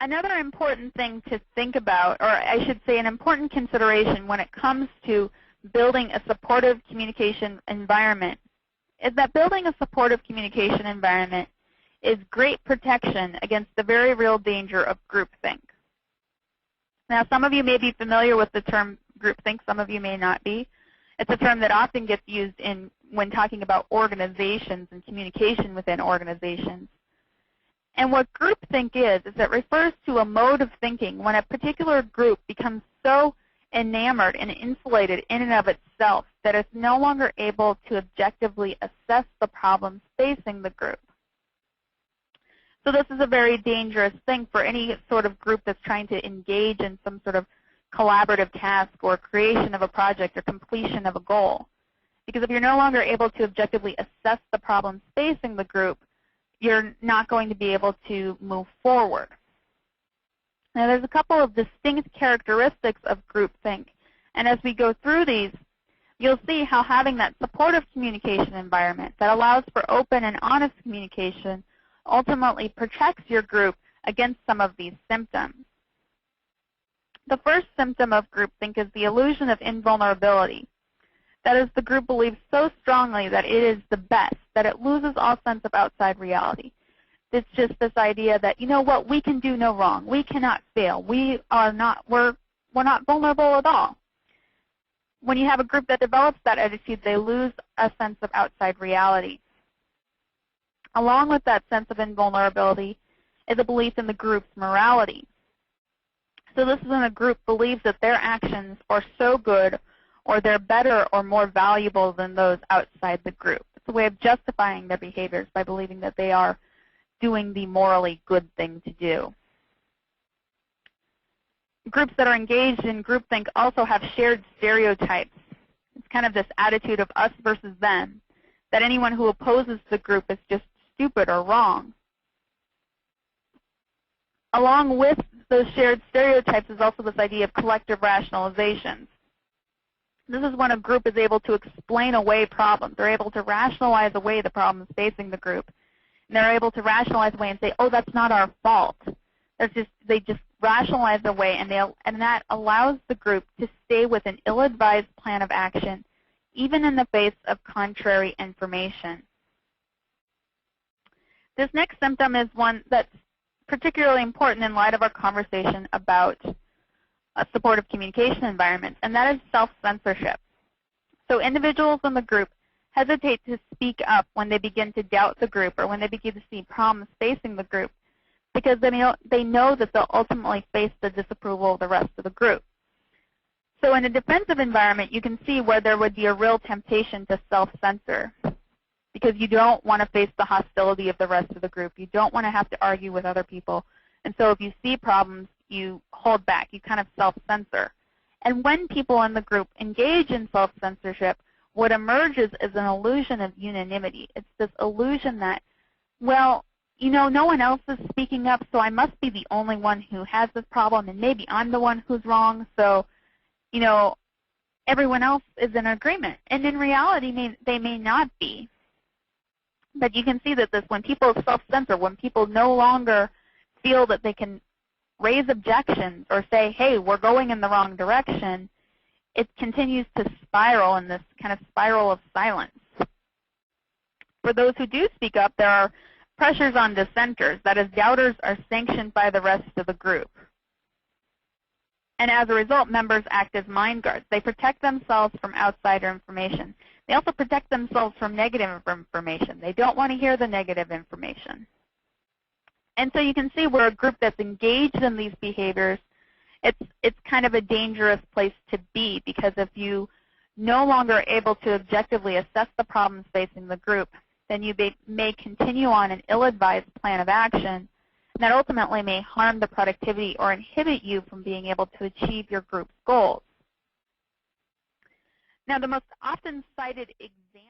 Another important thing to think about, or I should say an important consideration when it comes to building a supportive communication environment, is that building a supportive communication environment is great protection against the very real danger of groupthink. Now, some of you may be familiar with the term groupthink, some of you may not be. It's a term that often gets used when talking about organizations and communication within organizations. And what groupthink is it refers to a mode of thinking when a particular group becomes so enamored and insulated in and of itself that it's no longer able to objectively assess the problems facing the group. So this is a very dangerous thing for any sort of group that's trying to engage in some sort of collaborative task or creation of a project or completion of a goal. Because if you're no longer able to objectively assess the problems facing the group, you're not going to be able to move forward. Now, there's a couple of distinct characteristics of groupthink, and as we go through these, you'll see how having that supportive communication environment that allows for open and honest communication ultimately protects your group against some of these symptoms. The first symptom of groupthink is the illusion of invulnerability. That is, the group believes so strongly that it is the best that it loses all sense of outside reality. It's just this idea that, you know what, we can do no wrong. We cannot fail. We're not vulnerable at all. When you have a group that develops that attitude, they lose a sense of outside reality. Along with that sense of invulnerability is a belief in the group's morality. So this is when a group believes that their actions are so good or they're better or more valuable than those outside the group. It's a way of justifying their behaviors by believing that they are doing the morally good thing to do. Groups that are engaged in groupthink also have shared stereotypes. It's kind of this attitude of us versus them, that anyone who opposes the group is just stupid or wrong. Along with those shared stereotypes is also this idea of collective rationalizations. This is when a group is able to explain away problems. They're able to rationalize away the problems facing the group. And they're able to rationalize away and say, oh, that's not our fault. They just rationalize away, and that allows the group to stay with an ill-advised plan of action, even in the face of contrary information. This next symptom is one that's particularly important in light of our conversation about a supportive communication environment, and that is self-censorship. So individuals in the group hesitate to speak up when they begin to doubt the group or when they begin to see problems facing the group, because they know that they'll ultimately face the disapproval of the rest of the group. So in a defensive environment, you can see where there would be a real temptation to self-censor, because you don't want to face the hostility of the rest of the group. You don't want to have to argue with other people. And so if you see problems, you hold back. You kind of self-censor. And when people in the group engage in self-censorship, what emerges is an illusion of unanimity. It's this illusion that, well, you know, no one else is speaking up, so I must be the only one who has this problem, and maybe I'm the one who's wrong, so, you know, everyone else is in agreement. And in reality, they may not be. But you can see that when people self-censor, when people no longer feel that they can raise objections or say, hey, we're going in the wrong direction, it continues to spiral in this kind of spiral of silence. For those who do speak up, there are pressures on dissenters. That is, doubters are sanctioned by the rest of the group. And as a result, members act as mind guards. They protect themselves from outsider information. They also protect themselves from negative information. They don't want to hear the negative information. And so you can see where a group that's engaged in these behaviors, it's kind of a dangerous place to be, because if you no longer are able to objectively assess the problems facing the group, then you may continue on an ill-advised plan of action that ultimately may harm the productivity or inhibit you from being able to achieve your group's goals. Now, the most often cited example